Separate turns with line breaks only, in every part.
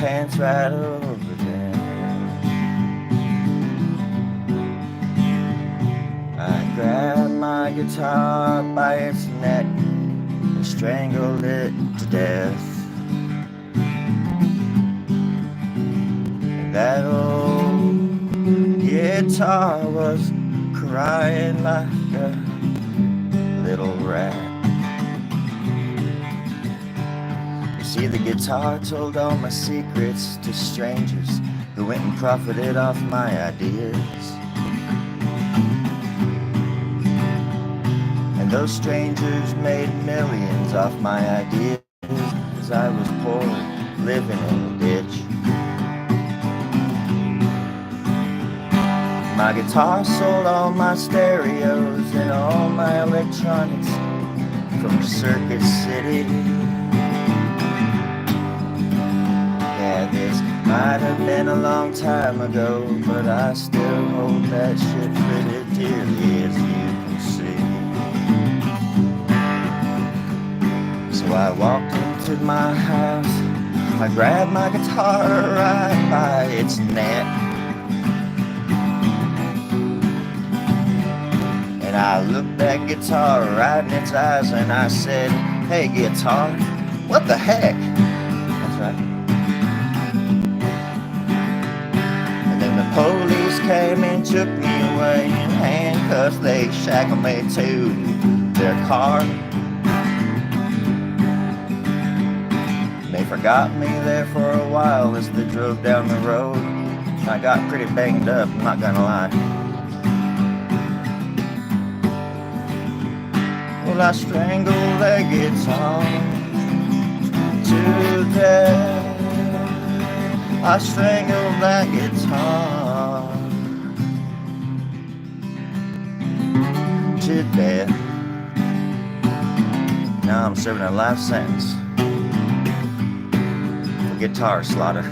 pants right over them. I grabbed my guitar by its neck and strangled it to death. And that old guitar was crying like a little rat. You see, the guitar told all my secrets to strangers who went and profited off my ideas. And those strangers made millions off my ideas, 'cause I was poor, living in a ditch. My guitar sold all my stereos and all my electronics from Circuit City. Yeah, this might have been a long time ago, but I still hold that shit pretty dearly, as you can see. So I walked into my house, I grabbed my guitar right by its neck, and I looked that guitar right in its eyes and I said, "Hey guitar, what the heck?" That's right. And then the police came and took me away in handcuffs. They shackled me to their car. They forgot me there for a while as they drove down the road. I got pretty banged up, I'm not gonna lie. Well, I strangled that guitar to death. I strangled that guitar to death. Now I'm serving a life sentence for guitar slaughter.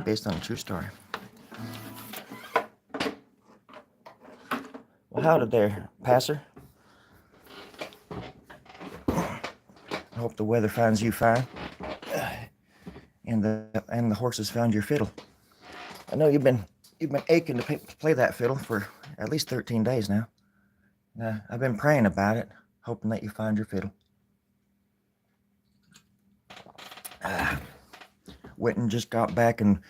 Based on a true story. Well, howdy there, passer. I hope the weather finds you fine, and the horses found your fiddle. I know you've been aching to play that fiddle for at least 13 days now. I've been praying about it, hoping that you find your fiddle. Witten just got back and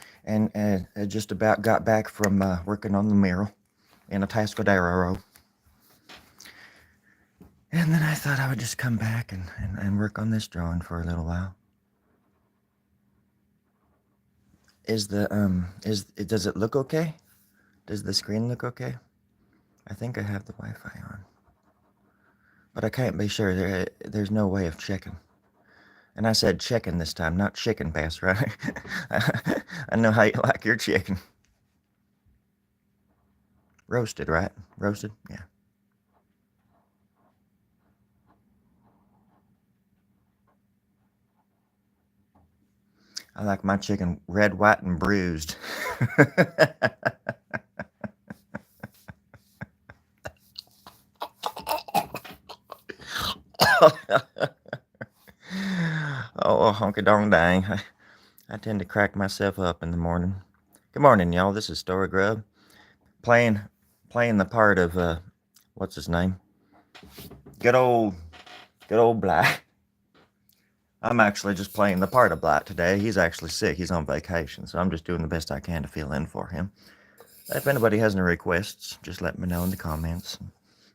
just about got back from working on the mural in Atascadero. And then I thought I would just come back and work on this drawing for a little while. Does it look okay? Does the screen look okay? I think I have the Wi-Fi on, but I can't be sure. There's no way of checking. And I said chicken this time, not chicken, bass, right? I know how you like your chicken. Roasted, right? Roasted, yeah. I like my chicken red, white, and bruised. Oh, honky dong dang. I tend to crack myself up in the morning. Good morning, y'all. This is Story Grub. Playing the part of, what's his name? Good old Black. I'm actually just playing the part of Black today. He's actually sick. He's on vacation, so I'm just doing the best I can to fill in for him. If anybody has any requests, just let me know in the comments.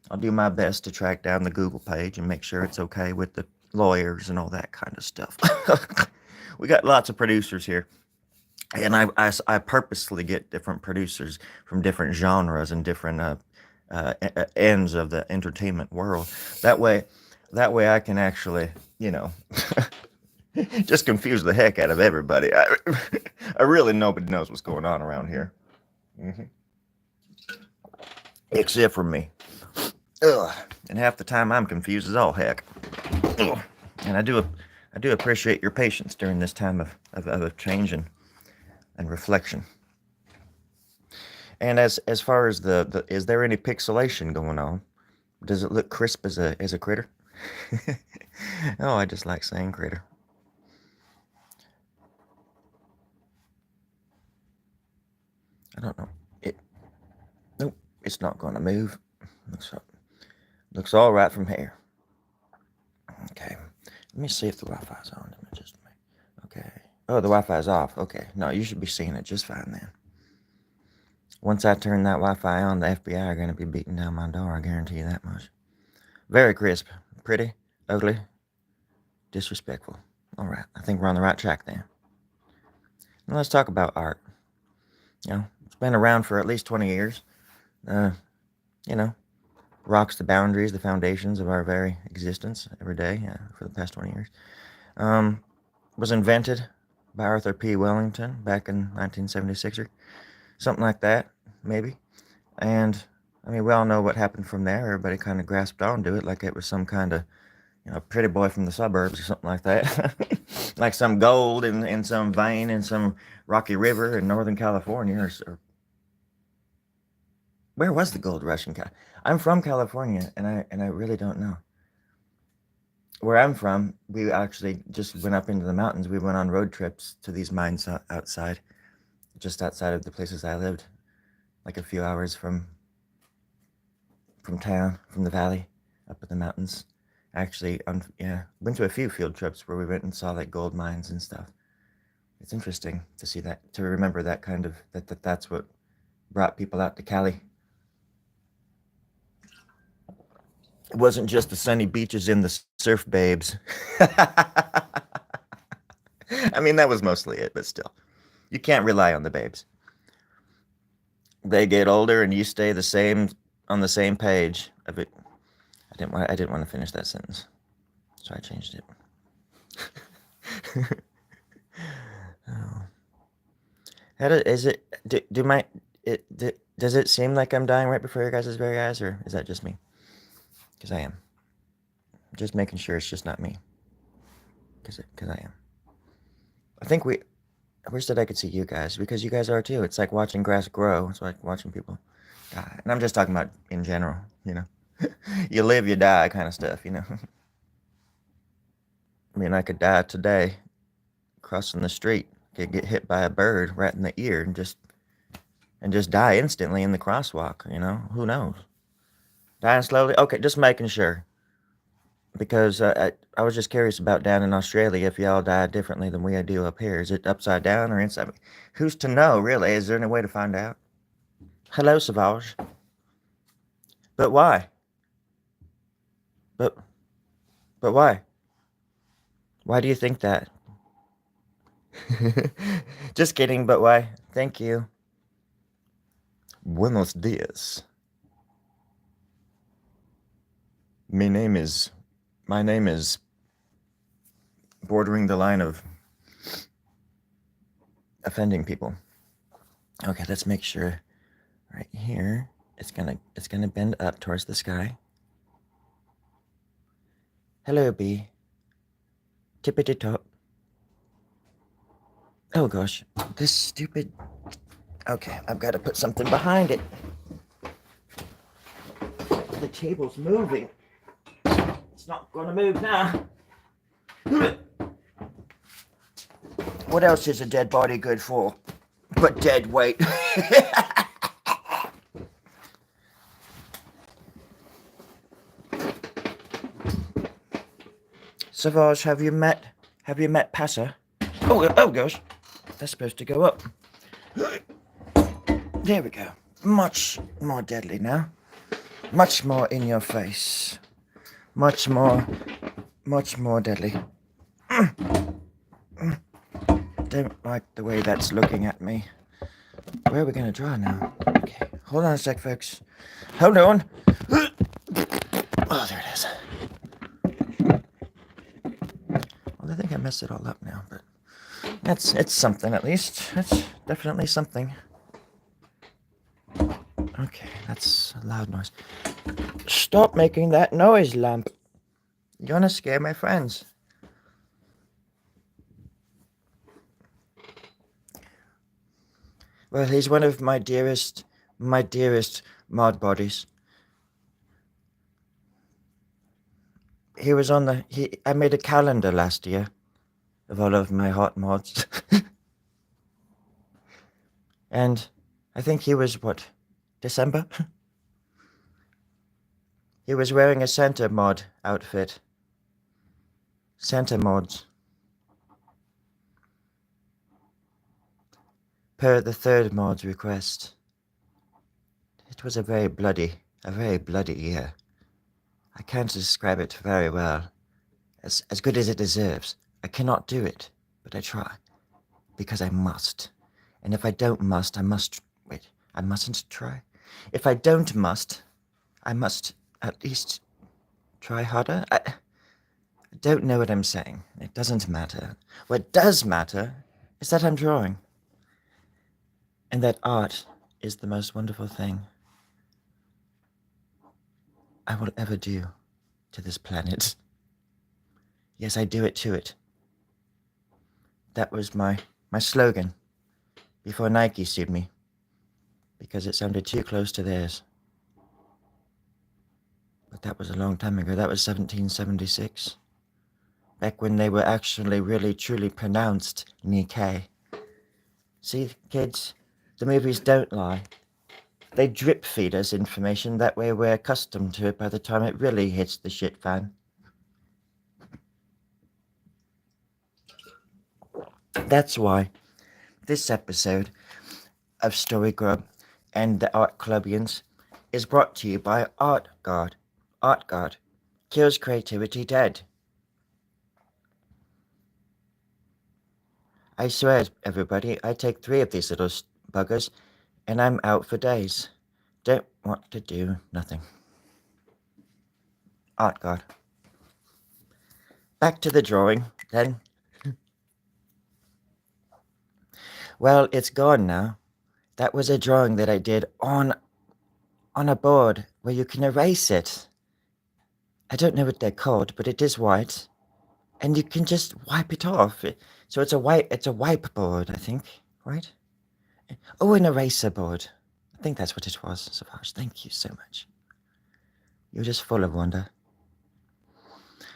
I'll do my best to track down the Google page and make sure it's okay with the lawyers and all that kind of stuff. We got lots of producers here, and I purposely get different producers from different genres and different ends of the entertainment world. That way I can actually, just confuse the heck out of everybody. I really, nobody knows what's going on around here. Except for me. Ugh. And half the time I'm confused as all heck. Ugh. And I do appreciate your patience during this time of change and reflection. And as far as the is there any pixelation going on? Does it look crisp as a critter? Oh, I just like saying critter. I don't know. It. Nope. It's not gonna move. Looks looks all right from here. Okay. Let me see if the Wi-Fi's on. Let me just. Okay. Oh, the Wi-Fi's off. Okay. No, you should be seeing it just fine then. Once I turn that Wi-Fi on, the FBI are gonna be beating down my door. I guarantee you that much. Very crisp. Pretty. Ugly. Disrespectful. All right. I think we're on the right track then. Now let's talk about art. You know, it's been around for at least 20 years. Uh, you know, rocks the boundaries, the foundations of our very existence every day for the past 20 years. Was invented by Arthur P. Wellington back in 1976 or something like that, maybe. And I mean, we all know what happened from there. Everybody kind of grasped onto it like it was some kind of, pretty boy from the suburbs or something like that. Like some gold in some vein in some rocky river in Northern California or where was the gold rush in Cal? I'm from California, and I really don't know. Where I'm from, we actually just went up into the mountains. We went on road trips to these mines outside, just outside of the places I lived, like a few hours from town, from the valley, up in the mountains. Actually, went to a few field trips where we went and saw like gold mines and stuff. It's interesting to see that, to remember that kind of that's what brought people out to Cali. It wasn't just the sunny beaches and the surf babes. I mean, that was mostly it, but still, you can't rely on the babes. They get older, and you stay the same on the same page of it. I didn't want to finish that sentence, so I changed it. Oh. Is it? Does it seem like I'm dying right before your guys' very eyes, or is that just me? Because I am. Just making sure it's just not me. Because I am. I think we. I wish that I could see you guys because you guys are too. It's like watching grass grow. It's like watching people die. And I'm just talking about in general, you know. You live, you die kind of stuff, you know. I mean, I could die today crossing the street, could get hit by a bird right in the ear and just die instantly in the crosswalk, you know. Who knows? Dying slowly? Okay, just making sure. Because I was just curious about down in Australia if y'all die differently than we do up here. Is it upside down or inside? Who's to know, really? Is there any way to find out? Hello, Savage. But why? But but why? Why do you think that? Just kidding, but why? Thank you. Buenos dias. My name is bordering the line of offending people. Okay, let's make sure right here it's gonna bend up towards the sky. Hello, bee. Tippity top. Oh gosh, this stupid. Okay, I've got to put something behind it. The table's moving. It's not gonna move now. What else is a dead body good for? But dead weight. Savage, have you met Passa? Oh gosh. That's supposed to go up. There we go. Much more deadly now. Much more in your face. Much more deadly. Don't like the way that's looking at me. Where are we gonna draw now? Okay, hold on a sec, folks. Hold on. Oh, there it is. Well, I think I messed it all up now, but it's something at least. It's definitely something. Okay, that's a loud noise. Stop making that noise, lamp. You're gonna scare my friends. Well, he's one of my dearest mod bodies. he was on the... I made a calendar last year of all of my hot mods. And I think he was, what, December? He was wearing a Santa mod outfit. Santa mods. Per the third mod's request. It was a very bloody year. I can't describe it very well. As good as it deserves. I cannot do it, but I try. Because I must. And if I don't must, I must... Wait, I mustn't try? If I don't must, I must at least try harder? I don't know what I'm saying. It doesn't matter. What does matter is that I'm drawing. And that art is the most wonderful thing I will ever do to this planet. Yes, I do it to it. That was my slogan before Nike sued me, because it sounded too close to theirs. But that was a long time ago. That was 1776. Back when they were actually really truly pronounced Nikkei. See, kids, the movies don't lie. They drip feed us information, that way we're accustomed to it by the time it really hits the shit fan. That's why this episode of Story Grub and the Art Clubians is brought to you by Art Guard. Art Guard kills creativity dead. I swear, everybody, I take 3 of these little buggers and I'm out for days. Don't want to do nothing. Art Guard. Back to the drawing, then. Well, it's gone now. That was a drawing that I did on a board where you can erase it. I don't know what they're called, but it is white. And you can just wipe it off. So it's a wipe board, I think, right? Oh, an eraser board. I think that's what it was, Savage. Thank you so much. You're just full of wonder.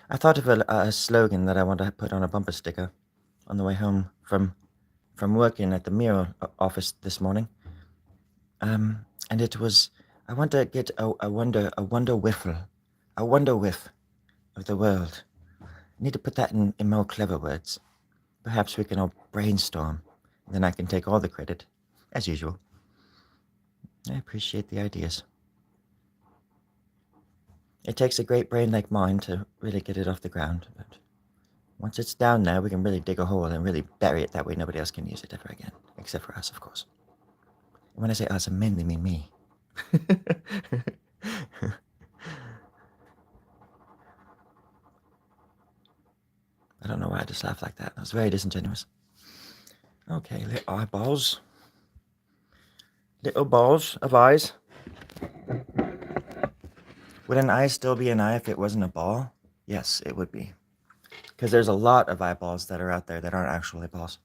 I thought of a slogan that I want to put on a bumper sticker on the way home from working at the Mirror office this morning. And it was, I want to get a wonder whiffle. A wonder whiff of the world. I need to put that in more clever words. Perhaps we can all brainstorm. Then I can take all the credit, as usual. I appreciate the ideas. It takes a great brain like mine to really get it off the ground, but once it's down there, we can really dig a hole and really bury it. That way nobody else can use it ever again, except for us, of course. And when I say us, I mainly mean me. I don't know why I just laughed like that. That was very disingenuous. Okay, little eyeballs. Little balls of eyes. Would an eye still be an eye if it wasn't a ball? Yes, it would be. Because there's a lot of eyeballs that are out there that aren't actually balls.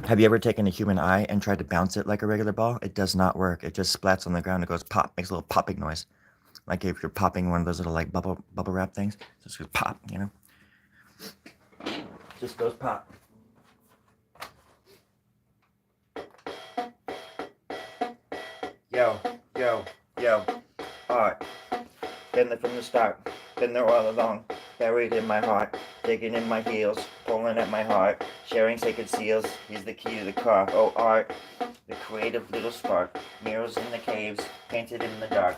Have you ever taken a human eye and tried to bounce it like a regular ball? It does not work. It just splats on the ground. It goes pop, makes a little popping noise. Like if you're popping one of those little like bubble wrap things. So it goes pop, you know? Just goes pop. Yo. Alright. Been there from the start. Been there all along. Buried in my heart. Digging in my heels. Pulling at my heart. Sharing sacred seals. He's the key to the car. Oh, art. The creative little spark. Murals in the caves. Painted in the dark.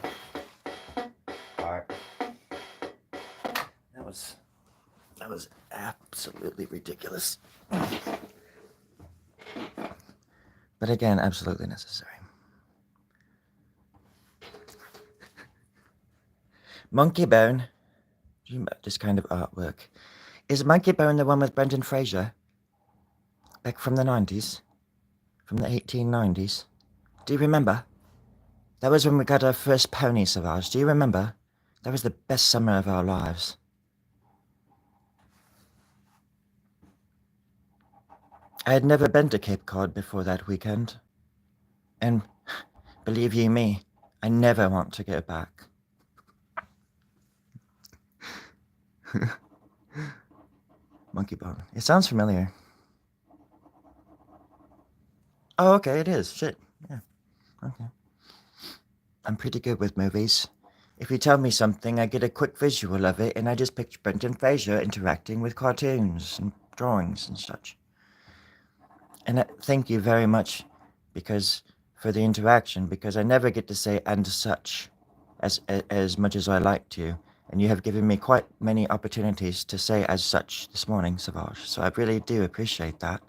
Art. That was absolutely ridiculous. But again, absolutely necessary. Monkey Bone. This kind of artwork. Is Monkey Bone the one with Brendan Fraser? Back from the 90s? From the 1890s? Do you remember? That was when we got our first pony, Savage. Do you remember? That was the best summer of our lives. I had never been to Cape Cod before that weekend. And, believe you me, I never want to go back. Monkey bone. It sounds familiar. Oh, okay, it is. Shit. Yeah. Okay. I'm pretty good with movies. If you tell me something, I get a quick visual of it, and I just picture Brendan Fraser interacting with cartoons and drawings and such. And thank you very much, because for the interaction, because I never get to say "and such" as much as I like to, and you have given me quite many opportunities to say "as such" this morning, Savage. So I really do appreciate that.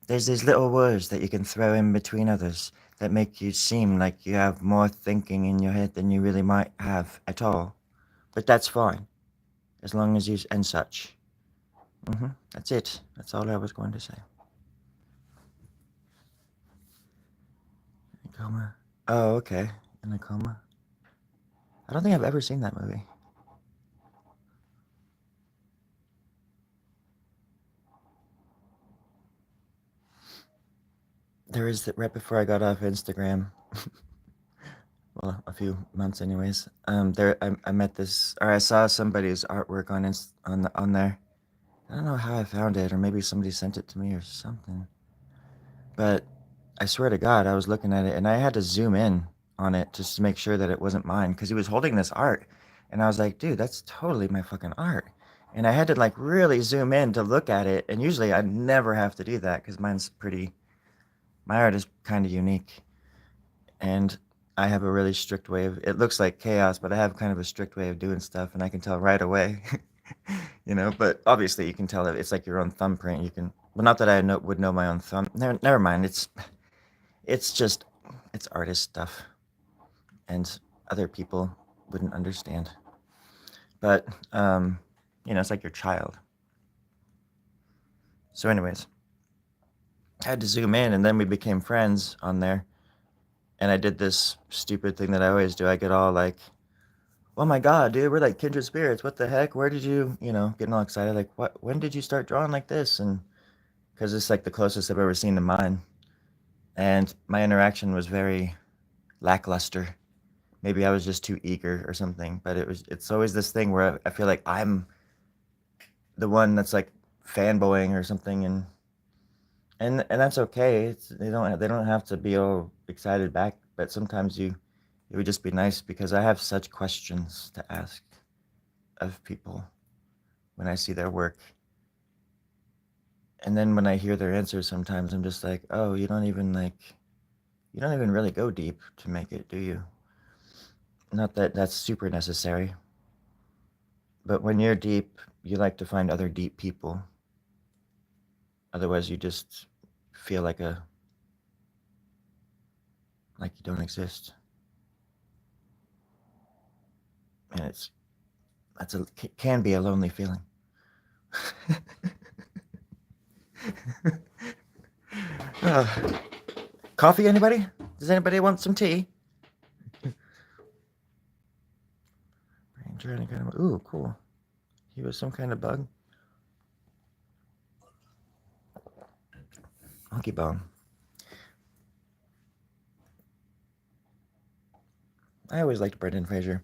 There's these little words that you can throw in between others that make you seem like you have more thinking in your head than you really might have at all. But that's fine, as long as you and such. That's it. That's all I was going to say. In a coma. Oh, okay. In a coma. I don't think I've ever seen that movie. There is that right before I got off Instagram. Well, a few months, anyways. I met this, or I saw somebody's artwork on there. I don't know how I found it, or maybe somebody sent it to me or something. But I swear to God, I was looking at it and I had to zoom in on it just to make sure that it wasn't mine because he was holding this art. And I was like, dude, that's totally my fucking art. And I had to like really zoom in to look at it. And usually I never have to do that because my art is kind of unique. And I have a really strict way of, it looks like chaos, but I have kind of a strict way of doing stuff and I can tell right away, but obviously you can tell that it's like your own thumbprint. You can, well, not that would know my own thumb. Never mind. It's just, it's artist stuff, and other people wouldn't understand. But, it's like your child. So, anyways, I had to zoom in, and then we became friends on there. And I did this stupid thing that I always do. I get all like, oh my God, dude, we're like kindred spirits. What the heck? Where did you, getting all excited? Like, when did you start drawing like this? And because it's like the closest I've ever seen to mine. And my interaction was very lackluster. Maybe I was just too eager or something, but it's always this thing where I feel like I'm the one that's like fanboying or something, and that's okay. They don't have to be all excited back, but sometimes it would just be nice because I have such questions to ask of people when I see their work. And then when I hear their answers sometimes I'm just like, "Oh, you don't even really go deep to make it, do you?" Not that that's super necessary, but when you're deep, you like to find other deep people. Otherwise, you just feel like you don't exist, and can be a lonely feeling. uh, Coffee, anybody? Does anybody want some tea? Ooh, cool. He was some kind of bug. Monkey bone. I always liked Brendan Fraser.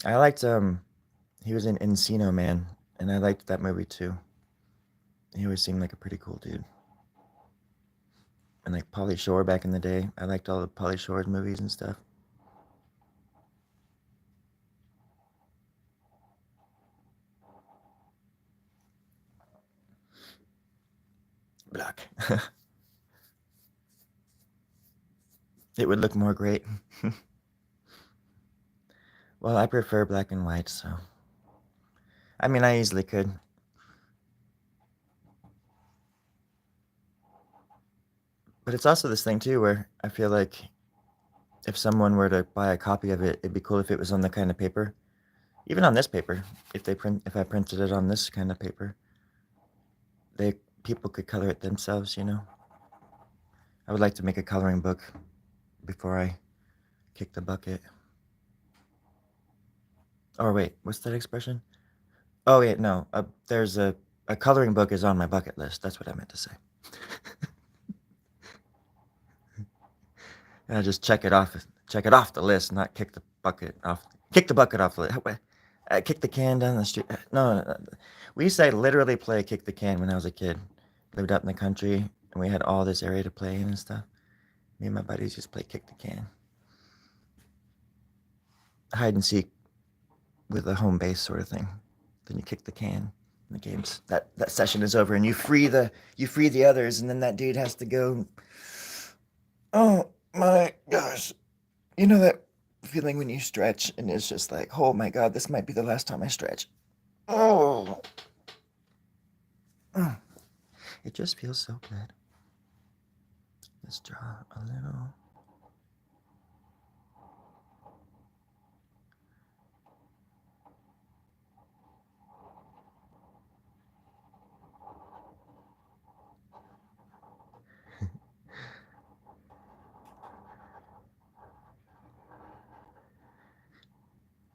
I liked he was in Encino Man, and I liked that movie too. He always seemed like a pretty cool dude. And like Pauly Shore back in the day, I liked all the Pauly Shore's movies and stuff. Black. It would look more great. Well, I prefer black and white, so. I mean, I easily could. But it's also this thing too where I feel like if someone were to buy a copy of it, it'd be cool if it was on the kind of paper. Even on this paper, if I printed it on this kind of paper, they people could color it themselves, I would like to make a coloring book before I kick the bucket. Or wait, what's that expression? Oh wait, no. There's a coloring book is on my bucket list. That's what I meant to say. And I just check it off the list, not kick the bucket off. Kick the bucket off the list. Kick the can down the street. No, we used to literally play kick the can when I was a kid. Lived up in the country, and we had all this area to play in and stuff. Me and my buddies just play kick the can, hide and seek with a home base sort of thing. Then you kick the can. And the game's that session is over, and you free the others, and then that dude has to go. Oh my gosh, you know that feeling when you stretch and it's just like, oh my god, this might be the last time I stretch. Oh, mm. It just feels so good. Let's draw a little.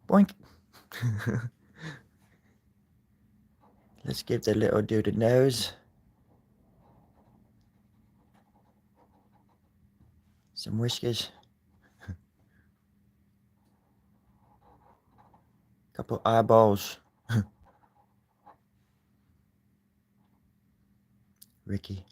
Boink. Let's give the little dude a nose. Some whiskers. Couple eyeballs. Ricky.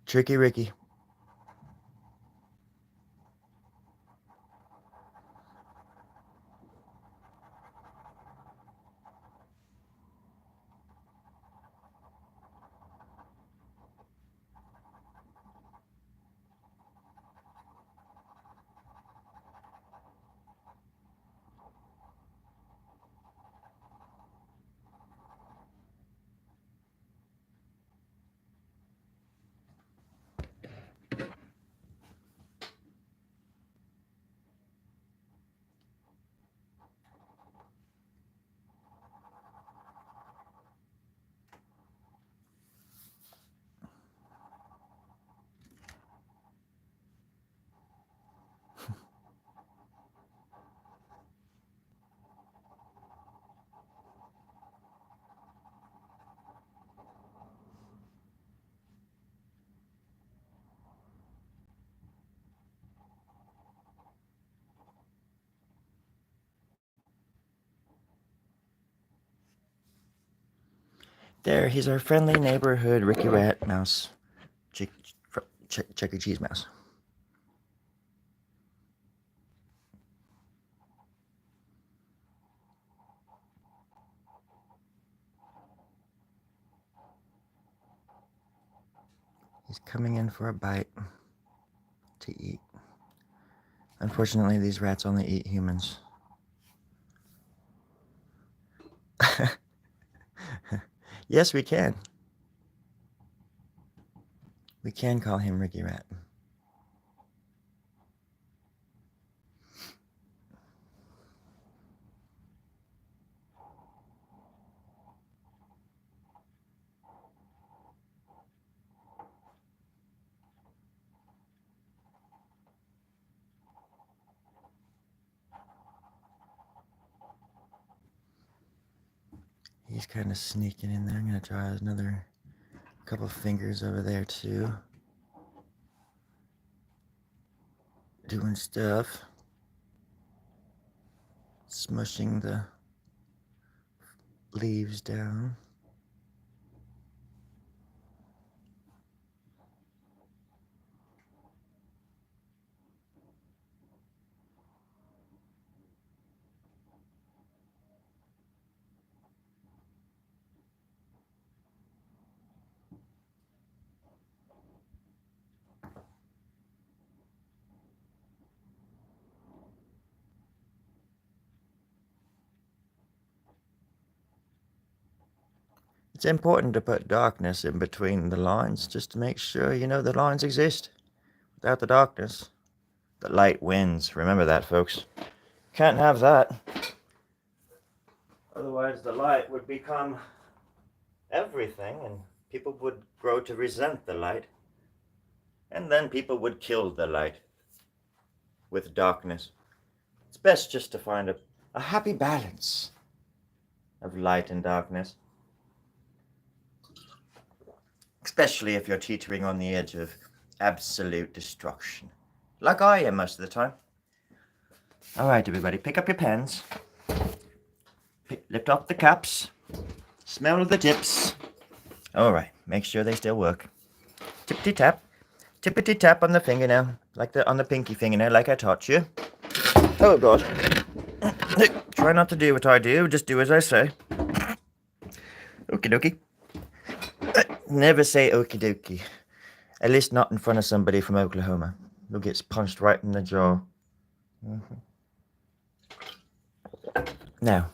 Tricky Ricky. There, he's our friendly neighborhood Ricky Rat Mouse. Chuck E. Cheese Mouse. He's coming in for a bite to eat. Unfortunately, these rats only eat humans. Yes, we can. We can call him Ricky Rat. He's kind of sneaking in there. I'm going to draw another couple fingers over there too. Doing stuff. Smushing the leaves down. It's important to put darkness in between the lines just to make sure you know the lines exist. Without the darkness, the light wins. Remember that, folks. Can't have that. Otherwise, the light would become everything, and people would grow to resent the light. And then people would kill the light with darkness. It's best just to find a happy balance of light and darkness. especially if you're teetering on the edge of absolute destruction, like I am most of the time. All right, everybody, pick up your pens, lift up the caps, smell the tips. All right, make sure they still work. Tippity tap on the fingernail, like on the pinky fingernail, like I taught you. Oh God! Try not to do what I do, just do as I say. Okie dokie. Never say okie dokie. At least not in front of somebody from Oklahoma who gets punched right in the jaw. Now,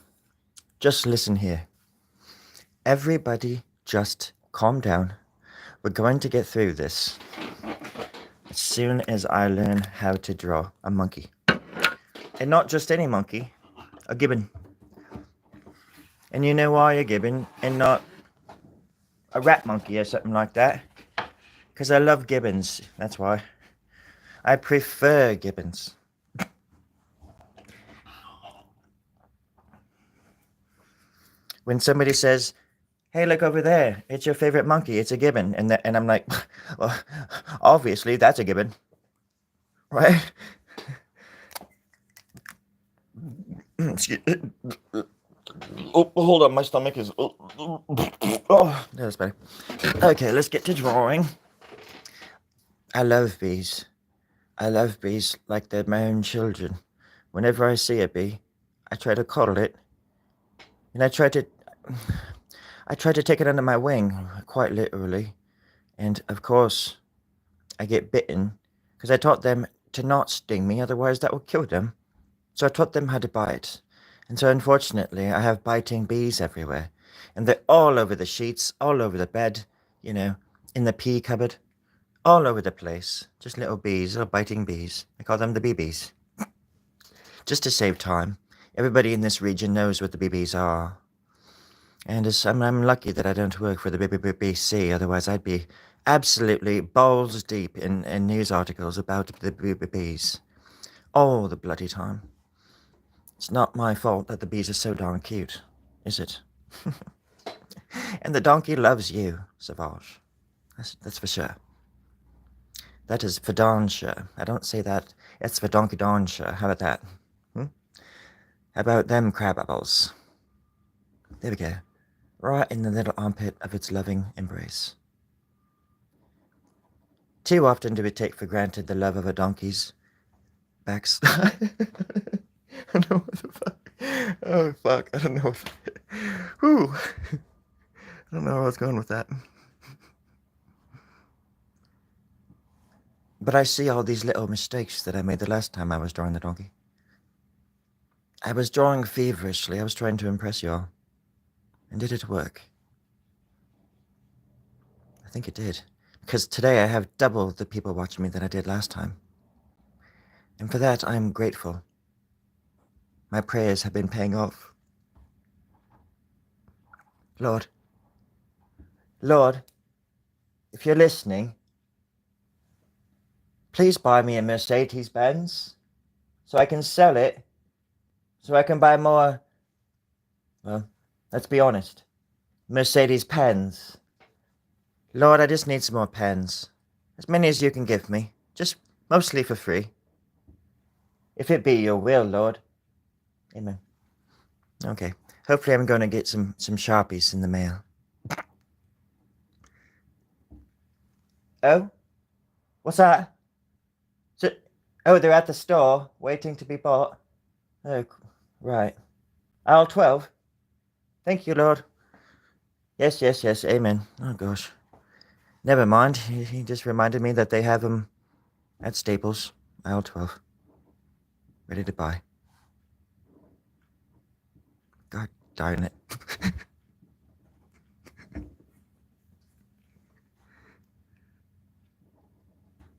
just listen here. Everybody just calm down. We're going to get through this as soon as I learn how to draw a monkey. And not just any monkey, a gibbon. And you know why a gibbon and not a rat monkey or something like that? Because I love gibbons, that's why. I prefer gibbons. When somebody says, hey, look over there, it's your favorite monkey, it's a gibbon. And I'm like, well, obviously that's a gibbon, right? Oh, hold on, my stomach is... Oh, that's better. Okay, let's get to drawing. I love bees. I love bees like they're my own children. Whenever I see a bee, I try to cuddle it. And I try to take it under my wing, quite literally. And of course, I get bitten because I taught them to not sting me, otherwise that would kill them. So I taught them how to bite. And so unfortunately, I have biting bees everywhere. And they're all over the sheets, all over the bed, you know, in the pea cupboard, all over the place. Just little bees, little biting bees. I call them the BBs. Just to save time. Everybody in this region knows what the BBs are. And I'm lucky that I don't work for the BBC, otherwise I'd be absolutely balls deep in news articles about the bees. All the bloody time. It's not my fault that the bees are so darn cute, is it? And the donkey loves you, Savage. That's for sure. That is for darn sure. I don't say that. It's for donkey darn sure. How about that? How about them crab apples? There we go. Right in the little armpit of its loving embrace. Too often do we take for granted the love of a donkey's backs. I don't know what the fuck. Oh, fuck. I don't know. Whew. I don't know where I was going with that. But I see all these little mistakes that I made the last time I was drawing the donkey. I was drawing feverishly. I was trying to impress y'all. And did it work? I think it did. Because today I have double the people watching me than I did last time. And for that, I am grateful. My prayers have been paying off. Lord, if you're listening, please buy me a Mercedes-Benz so I can sell it, so I can buy more, well, let's be honest, Mercedes pens. Lord, I just need some more pens. As many as you can give me, just mostly for free. If it be your will, Lord. Amen. Okay. Hopefully I'm going to get some Sharpies in the mail. Oh? What's that? Oh, they're at the store, waiting to be bought. Oh, right. Aisle 12. Thank you, Lord. Yes, amen. Oh, gosh. Never mind. He just reminded me that they have them at Staples, aisle 12. Ready to buy. God darn it.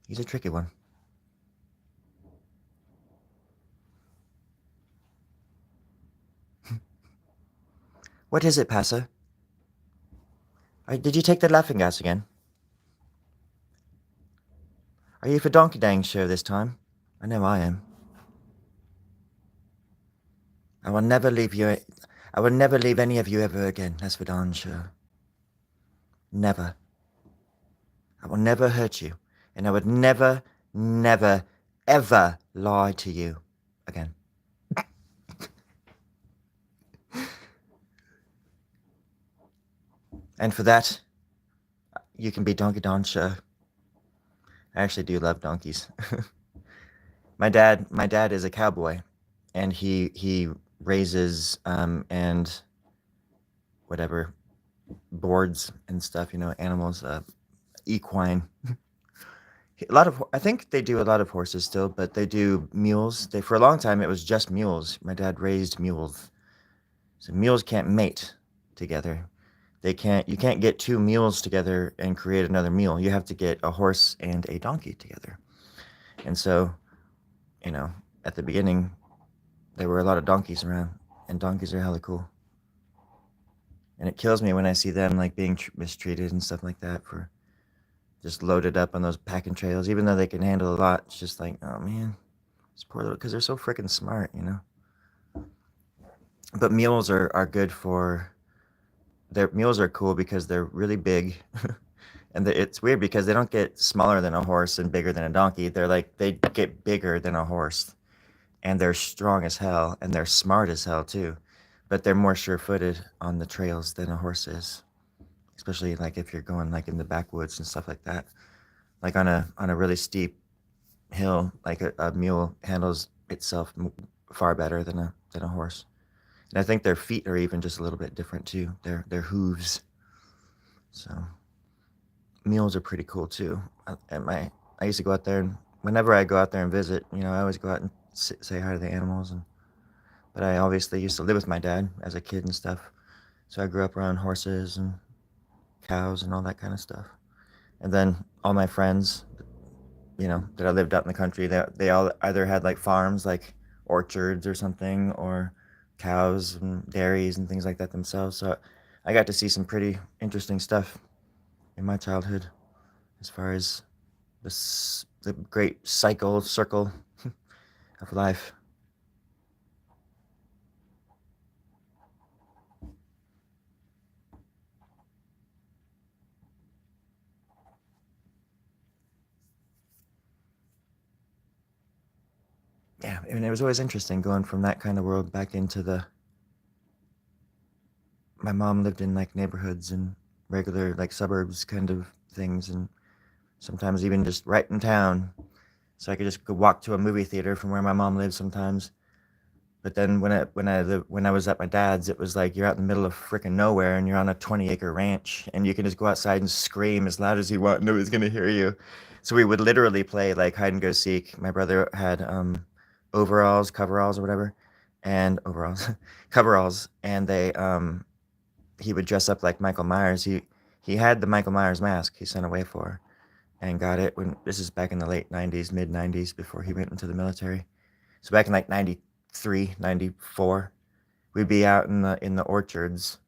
He's a tricky one. What is it, Passer? Did you take the laughing gas again? Are you for Donkey Dang show this time? I know I am. I will never leave you. I will never leave any of you ever again. That's for darn sure. Never. I will never hurt you, and I would never, never, ever lie to you again. And for that, you can be Donkey Don Show. I actually do love donkeys. My dad is a cowboy, and he raises and whatever boards and stuff. You know, animals, equine. A lot of I think they do a lot of horses still, but they do mules. They for a long time it was just mules. My dad raised mules, so mules can't mate together. They can't. You can't get two mules together and create another mule. You have to get a horse and a donkey together. And so, you know, at the beginning, there were a lot of donkeys around, and donkeys are hella cool. And it kills me when I see them like being mistreated and stuff like that for just loaded up on those packing trails. Even though they can handle a lot, it's just like, oh man, it's poor little because they're so freaking smart, you know. But mules are good for their mules are cool because they're really big, and it's weird because they don't get smaller than a horse and bigger than a donkey. They're like they get bigger than a horse, and they're strong as hell, and they're smart as hell too. But they're more sure-footed on the trails than a horse is, especially like if you're going like in the backwoods and stuff like that. Like on a really steep hill, like a mule handles itself far better than a horse. And I think their feet are even just a little bit different too. Their hooves. So mules are pretty cool too. I used to go out there, and whenever I go out there and visit, you know, I always go out and say hi to the animals. And but I obviously used to live with my dad as a kid and stuff, so I grew up around horses and cows and all that kind of stuff. And then all my friends, you know, that I lived out in the country, they all either had like farms, like orchards or something, or cows and dairies and things like that themselves. So I got to see some pretty interesting stuff in my childhood as far as the great circle of life. Yeah, and it was always interesting going from that kind of world back into the. My mom lived in like neighborhoods and regular like suburbs kind of things, and sometimes even just right in town. So I could just go walk to a movie theater from where my mom lived sometimes. But then when I was at my dad's, it was like you're out in the middle of freaking nowhere and you're on a 20-acre ranch and you can just go outside and scream as loud as you want. Nobody's gonna hear you. So we would literally play like hide and go seek. My brother had overalls, coveralls or whatever, and overalls, coveralls, and they he would dress up like Michael Myers. He had the Michael Myers mask he sent away for and got it when this is back in the late 90s, mid 90s before he went into the military. So back in like 93, 94, we'd be out in the orchards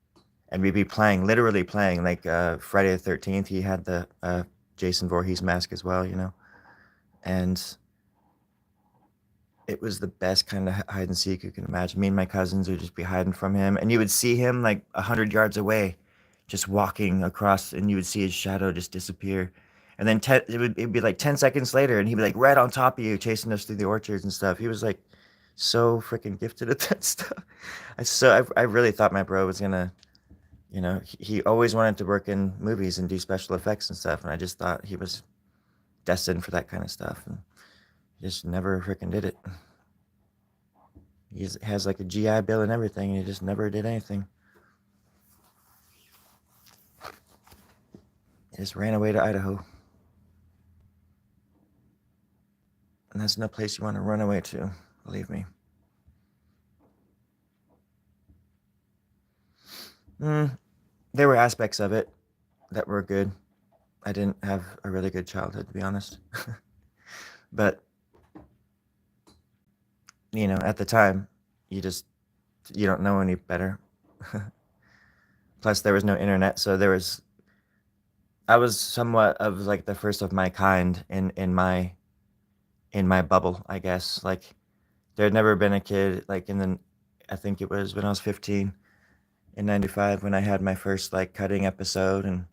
and we'd be playing, literally playing like Friday the 13th. He had the Jason Voorhees mask as well, you know. And it was the best kind of hide and seek you can imagine. Me and my cousins would just be hiding from him, and you would see him like 100 yards away, just walking across, and you would see his shadow just disappear. And then it'd be like 10 seconds later, and he'd be like right on top of you, chasing us through the orchards and stuff. He was like so freaking gifted at that stuff. I really thought my bro was gonna, you know, he always wanted to work in movies and do special effects and stuff, and I just thought he was destined for that kind of stuff, and he just never freaking did it. He has like a GI Bill and everything, and he just never did anything. He just ran away to Idaho. And that's no place you want to run away to, believe me. Mm, there were aspects of it that were good. I didn't have a really good childhood, to be honest. But, you know, at the time, you just, you don't know any better. Plus, there was no internet, so I was somewhat of like the first of my kind in my bubble, I guess. Like there had never been a kid like I think it was when I was 15 in 95 when I had my first like cutting episode,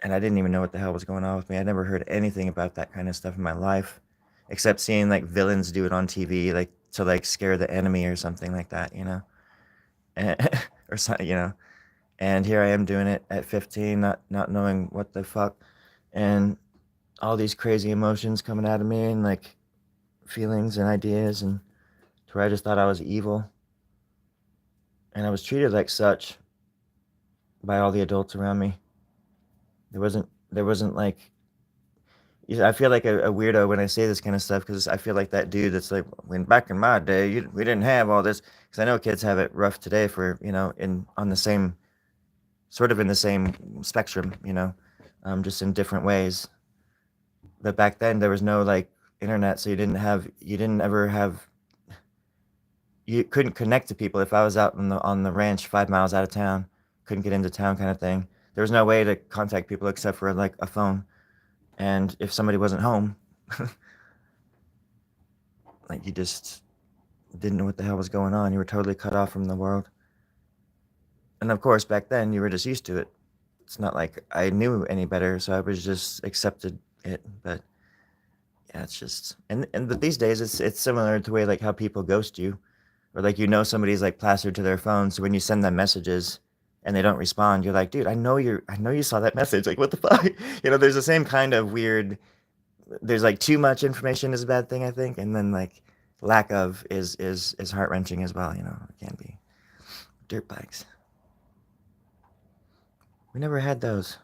and I didn't even know what the hell was going on with me. I never heard anything about that kind of stuff in my life, except seeing like villains do it on TV, like to like scare the enemy or something like that, you know, and, or something, you know. And here I am doing it at 15, not knowing what the fuck, and all these crazy emotions coming out of me, and like feelings and ideas, and to where I just thought I was evil, and I was treated like such by all the adults around me. There wasn't like, I feel like a weirdo when I say this kind of stuff because I feel like that dude that's like, when back in my day, we didn't have all this. Because I know kids have it rough today for, you know, in on the same, sort of in the same spectrum, you know, just in different ways. But back then there was no like internet, so you didn't ever have, you couldn't connect to people. If I was out on the ranch 5 miles out of town, couldn't get into town kind of thing. There was no way to contact people except for like a phone. And if somebody wasn't home, like you just didn't know what the hell was going on. You were totally cut off from the world. And of course, back then you were just used to it. It's not like I knew any better, so I was just accepted it. But yeah, it's just, and but these days it's similar to the way like how people ghost you, or like, you know, somebody's like plastered to their phone, so when you send them messages and they don't respond, you're like, dude, I know you saw that message. Like, what the fuck? You know, there's the same kind of weird. There's like too much information is a bad thing, I think, and then like lack of is heart wrenching as well. You know, it can be. Dirt bikes. We never had those.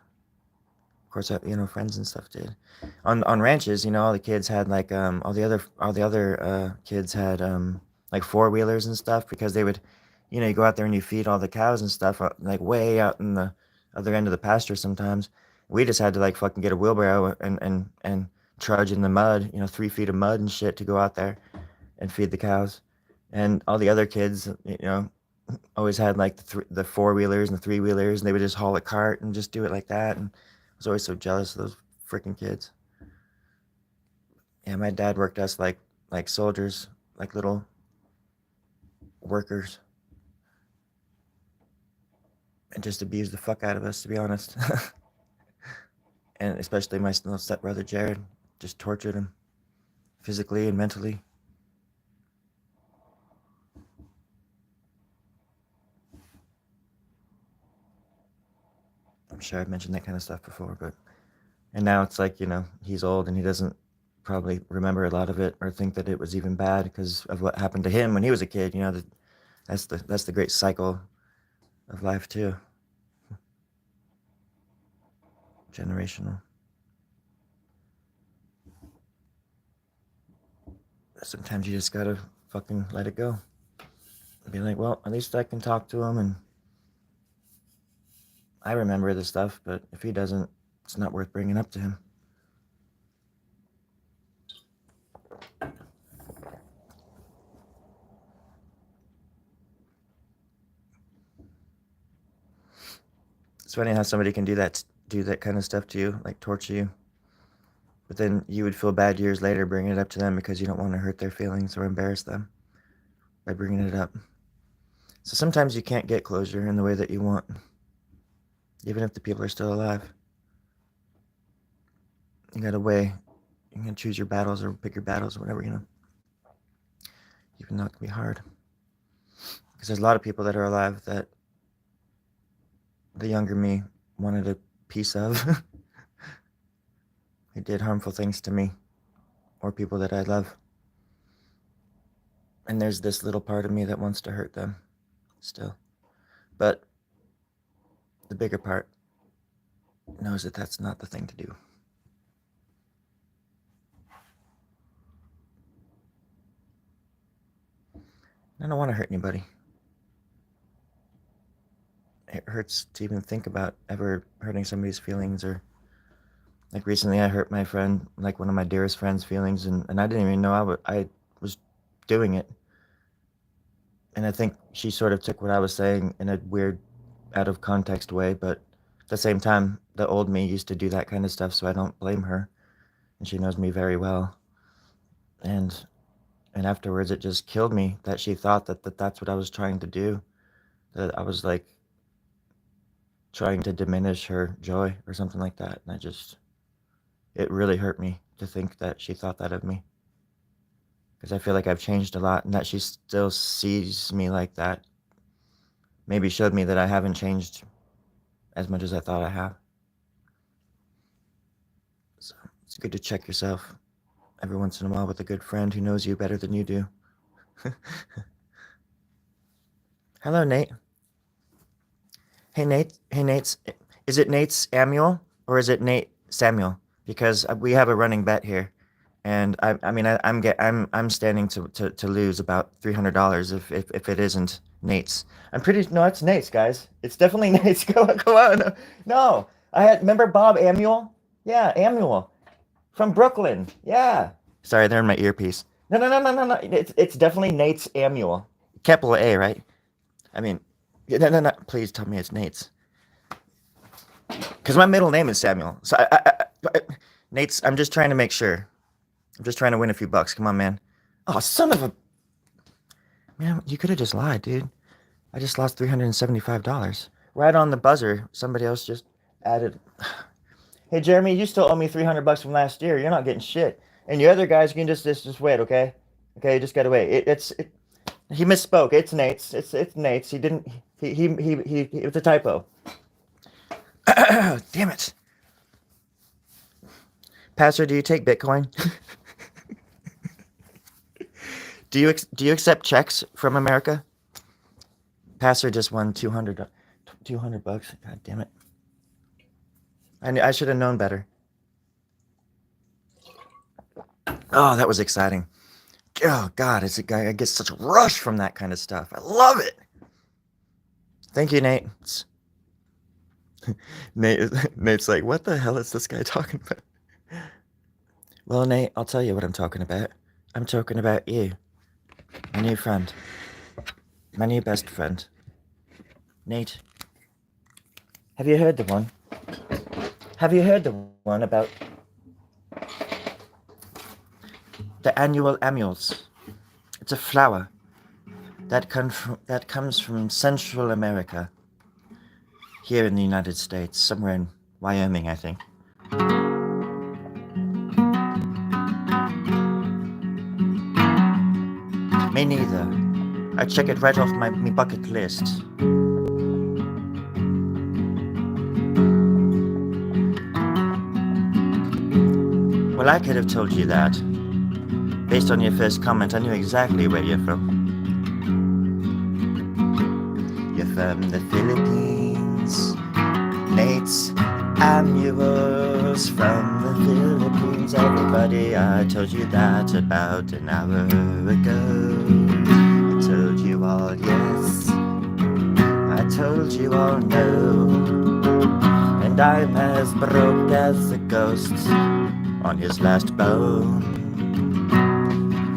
Of course, you know, friends and stuff did. On ranches, you know, all the kids had like all the other kids had like four wheelers and stuff, because they would, you know, you go out there and you feed all the cows and stuff, like way out in the other end of the pasture sometimes. We just had to like fucking get a wheelbarrow and trudge in the mud, you know, 3 feet of mud and shit to go out there and feed the cows. And all the other kids, you know, always had like the four wheelers and the three wheelers, and they would just haul a cart and just do it like that. And I was always so jealous of those freaking kids. Yeah, my dad worked us like soldiers, like little workers, and just abused the fuck out of us, to be honest. And especially my little stepbrother Jared, just tortured him physically and mentally. I'm sure I've mentioned that kind of stuff before, but and now it's like, you know, he's old and he doesn't probably remember a lot of it or think that it was even bad because of what happened to him when he was a kid. You know, that's the great cycle of life too, generational. Sometimes you just gotta fucking let it go. Be like, well, at least I can talk to him and I remember the stuff, but if he doesn't, it's not worth bringing up to him. It's funny how somebody can do that kind of stuff to you, like torture you, but then you would feel bad years later bringing it up to them because you don't want to hurt their feelings or embarrass them by bringing it up. So sometimes you can't get closure in the way that you want, even if the people are still alive. You gotta weigh, you can choose your battles or pick your battles or whatever, you know. Even though it can be hard. Because there's a lot of people that are alive that the younger me wanted a piece of. They did harmful things to me or people that I love. And there's this little part of me that wants to hurt them still. But the bigger part knows that that's not the thing to do. I don't want to hurt anybody. It hurts to even think about ever hurting somebody's feelings, or like recently I hurt my friend, like one of my dearest friend's feelings, and I didn't even know I was doing it. And I think she sort of took what I was saying in a weird, out of context way, but at the same time, the old me used to do that kind of stuff, so I don't blame her. And she knows me very well. And and afterwards, it just killed me that she thought that that's what I was trying to do. That I was like trying to diminish her joy or something like that. And it really hurt me to think that she thought that of me. Because I feel like I've changed a lot and that she still sees me like that. Maybe showed me that I haven't changed as much as I thought I have. So it's good to check yourself every once in a while with a good friend who knows you better than you do. Hello, Nate. Hey, Nate. Hey, Nate. Is it Nate Samuel or is it Nate Samuel? Because we have a running bet here, and I'm standing to lose about $300 if it isn't Nate's. No, it's Nate's, guys. It's definitely Nate's. Go on. No, remember Bob Amuel? Yeah, Amuel from Brooklyn. Yeah. Sorry, they're in my earpiece. No. It's definitely Nate's Amuel. Capital A, right? I mean, no. Please tell me it's Nate's. Because my middle name is Samuel. So Nate's. I'm just trying to make sure. I'm just trying to win a few bucks. Come on, man. Oh, son of a man! You could have just lied, dude. I just lost $375. Right on the buzzer. Somebody else just added. Hey, Jeremy, you still owe me $300 from last year. You're not getting shit. And you other guys can just wait, okay? Okay, you just gotta wait. He misspoke. It's Nate's. It's Nate's. He didn't. It was a typo. Damn it. Pastor, do you take Bitcoin? Do you accept checks from America? Pastor just won 200 bucks. God damn it. I should have known better. Oh, that was exciting. Oh God, I get such a rush from that kind of stuff. I love it. Thank you, Nate. Nate's like, what the hell is this guy talking about? Well, Nate, I'll tell you what I'm talking about. I'm talking about you. My new friend. My new best friend. Nate. Have you heard the one? Have you heard the one about the annual ammules? It's a flower that comes from Central America. Here in the United States, somewhere in Wyoming, I think. Me neither. I check it right off my bucket list. Well, I could have told you that. Based on your first comment, I knew exactly where you're from. You're from the Philippines. Nate's Annuals from the Philippines. Everybody, I told you that about an hour ago. I told you all yes. I told you all no. And I'm as broke as a ghost on his last bone.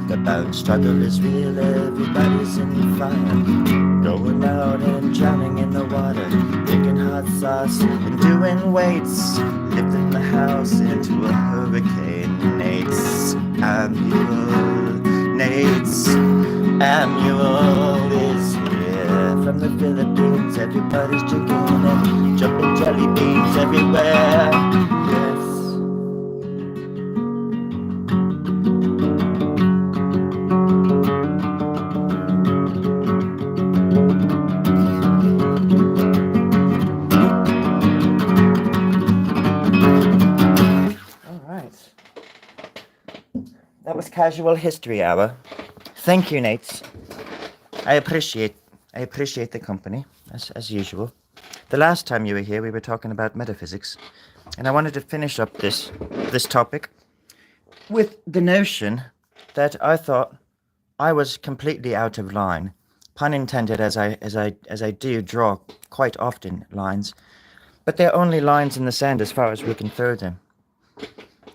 The bone struggle is real, everybody's in fire. Going out and drowning in the water, drinking hot sauce and doing weights. Lifting the house into a hurricane. Nate's Annual. Nate's Annual is here from the Philippines. Everybody's drinking and jumping jelly beans everywhere. Yes. That was Casual History Hour. Thank you, Nate. I appreciate the company, as usual. The last time you were here, we were talking about metaphysics, and I wanted to finish up this topic with the notion that I thought I was completely out of line, pun intended, as I do draw quite often lines, but they're only lines in the sand as far as we can throw them.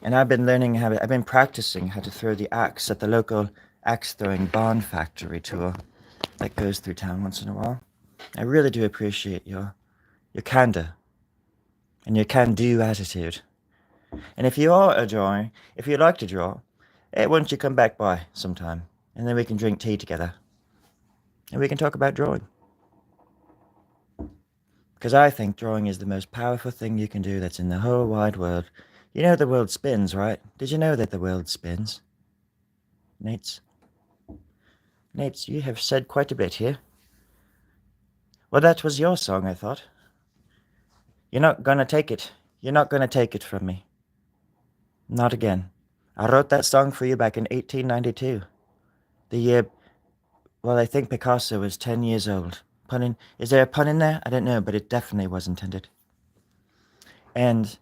And I've been practicing how to throw the axe at the local axe throwing barn factory tour that goes through town once in a while. I really do appreciate your candor and your can-do attitude. And if you are a drawing, if you like to draw, why don't you come back by sometime, and then we can drink tea together, and we can talk about drawing. Because I think drawing is the most powerful thing you can do that's in the whole wide world. You know the world spins, right? Did you know that the world spins? Nates? Nates, you have said quite a bit here. Well, that was your song, I thought. You're not gonna take it. You're not gonna take it from me. Not again. I wrote that song for you back in 1892. The year, well, I think Picasso was 10 years old. Is there a pun in there? I don't know, but it definitely was intended. And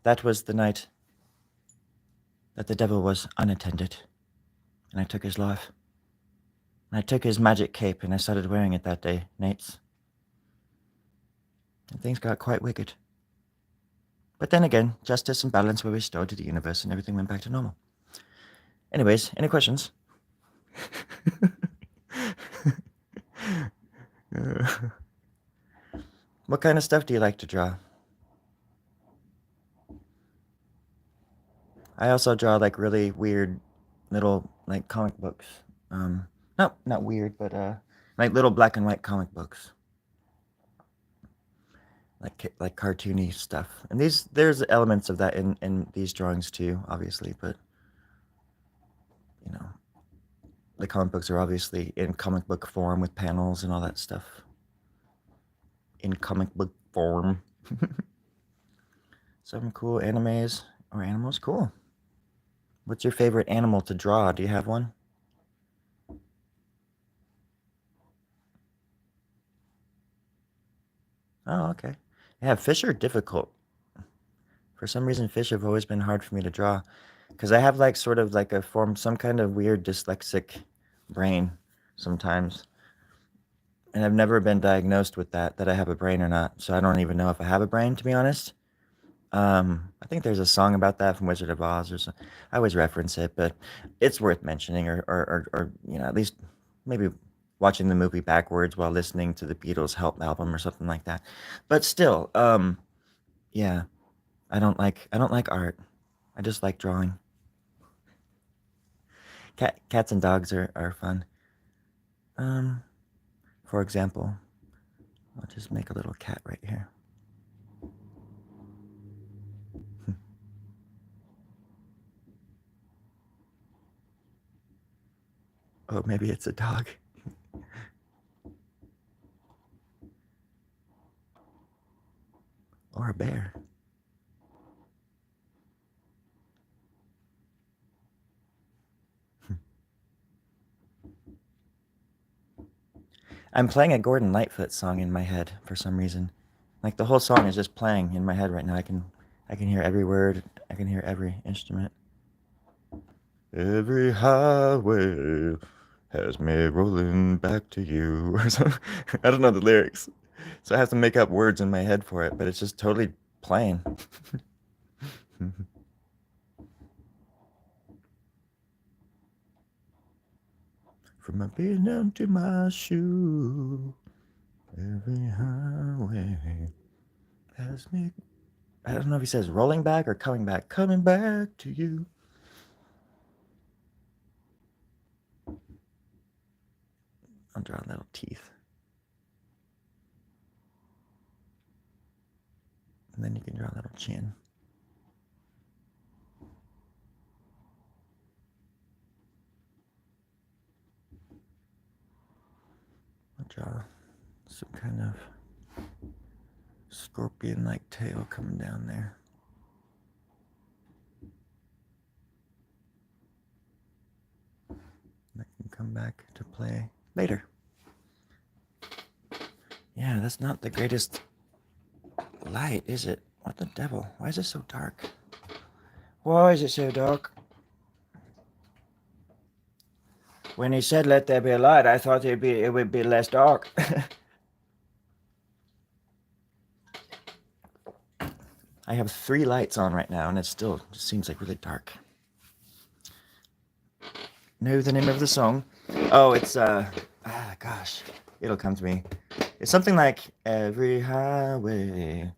that was the night that the devil was unattended. And I took his life. And I took his magic cape and I started wearing it that day, Nates. And things got quite wicked. But then again, justice and balance were restored to the universe and everything went back to normal. Anyways, any questions? What kind of stuff do you like to draw? I also draw like really weird little like comic books. Not weird, but like little black and white comic books. Like cartoony stuff. And there's elements of that in these drawings too, obviously, but you know, the comic books are obviously in comic book form with panels and all that stuff. In comic book form. Some cool animes or animals, cool. What's your favorite animal to draw? Do you have one? Oh, okay. Yeah, fish are difficult. For some reason, fish have always been hard for me to draw. Because I have like sort of like some kind of weird dyslexic brain sometimes. And I've never been diagnosed with that I have a brain or not. So I don't even know if I have a brain, to be honest. I think there's a song about that from Wizard of Oz or something. I always reference it, but it's worth mentioning or you know, at least maybe watching the movie backwards while listening to the Beatles' Help album or something like that. But still, yeah, I don't like art. I just like drawing. Cats and dogs are fun. Um, for example, I'll just make a little cat right here. Oh, maybe it's a dog. Or a bear. I'm playing a Gordon Lightfoot song in my head for some reason. Like the whole song is just playing in my head right now. I can hear every word. I can hear every instrument. Every highway has me rolling back to you. Or something. I don't know the lyrics, so I have to make up words in my head for it. But it's just totally playing. From my beard down to my shoe, every highway has me. I don't know if he says rolling back or coming back to you. I'll draw little teeth. And then you can draw a little chin. I'll draw some kind of scorpion-like tail coming down there. That can come back to play later. Yeah, that's not the greatest light, is it? What the devil? Why is it so dark? Why is it so dark? When he said let there be a light, I thought it would be less dark. I have 3 lights on right now and it still just seems like really dark. Know the name of the song? Oh, it's gosh, it'll come to me. It's something like every highway.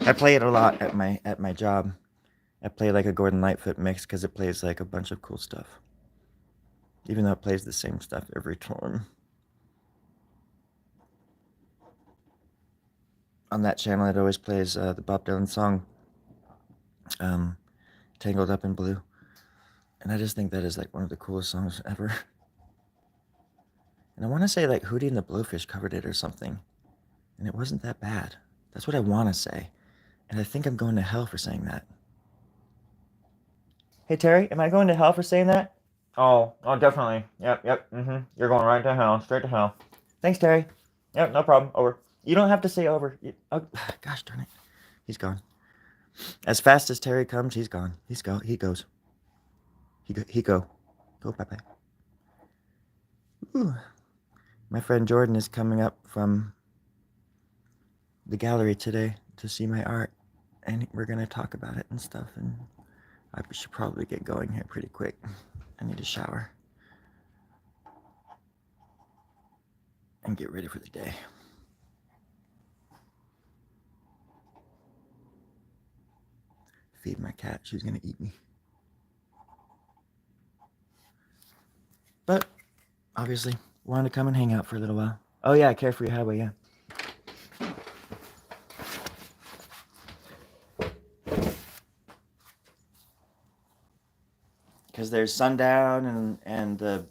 I play it a lot at my job. I play like a Gordon Lightfoot mix because it plays like a bunch of cool stuff. Even though it plays the same stuff every time. on that channel, it always plays the Bob Dylan song, Tangled Up in Blue. And I just think that is like one of the coolest songs ever. And I want to say like Hootie and the Blowfish covered it or something. And it wasn't that bad. That's what I want to say. And I think I'm going to hell for saying that. Hey, Terry, am I going to hell for saying that? Oh, definitely. Yep. You're going right to hell, straight to hell. Thanks, Terry. Yep, no problem. Over. You don't have to say over. Oh, gosh darn it. He's gone. As fast as Terry comes, he's gone. He goes. He go. Go, bye-bye. Ooh. My friend Jordan is coming up from the gallery today to see my art, and we're going to talk about it and stuff, and I should probably get going here pretty quick. I need a shower and get ready for the day. Feed my cat. She's going to eat me. But, obviously, wanted to come and hang out for a little while. Oh, yeah, Carefree Highway, yeah. Because there's Sundown and the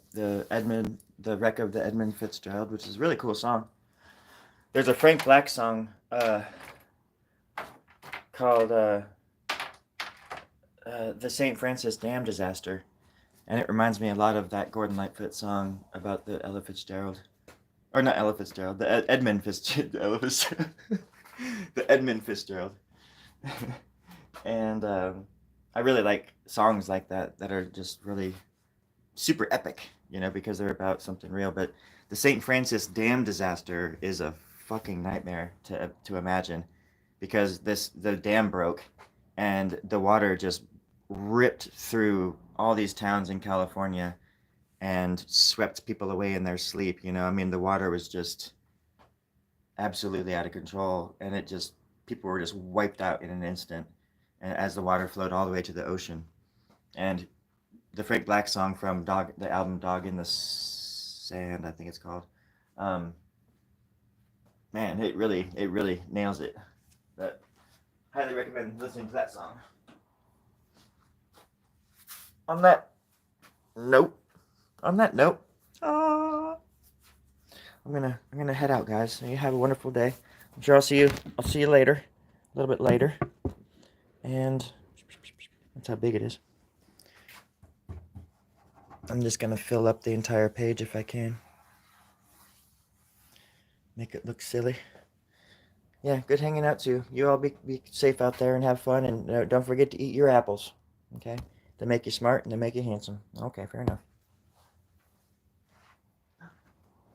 wreck of the Edmund Fitzgerald, which is a really cool song. There's a Frank Black song called the St. Francis Dam Disaster, and it reminds me a lot of that Gordon Lightfoot song about the Ella Fitzgerald, or not Ella Fitzgerald, the Edmund Fitzgerald, the Edmund Fitzgerald, and I really like songs like that are just really super epic, because they're about something real. But the St. Francis Dam disaster is a fucking nightmare to imagine, because the dam broke and the water just ripped through all these towns in California and swept people away in their sleep. I mean, the water was just absolutely out of control, and people were just wiped out in an instant, and as the water flowed all the way to the ocean. And the Frank Black song from the album Dog in the Sand, I think it's called. Um, Man, it really nails it. But highly recommend listening to that song. On that note, uh, I'm gonna head out, guys. So you have a wonderful day. I'm sure I'll see you later, a little bit later, and that's how big it is. I'm just gonna fill up the entire page if I can. Make it look silly. Yeah, good hanging out too. You all be safe out there and have fun, and don't forget to eat your apples. Okay? They make you smart and they make you handsome. Okay, fair enough.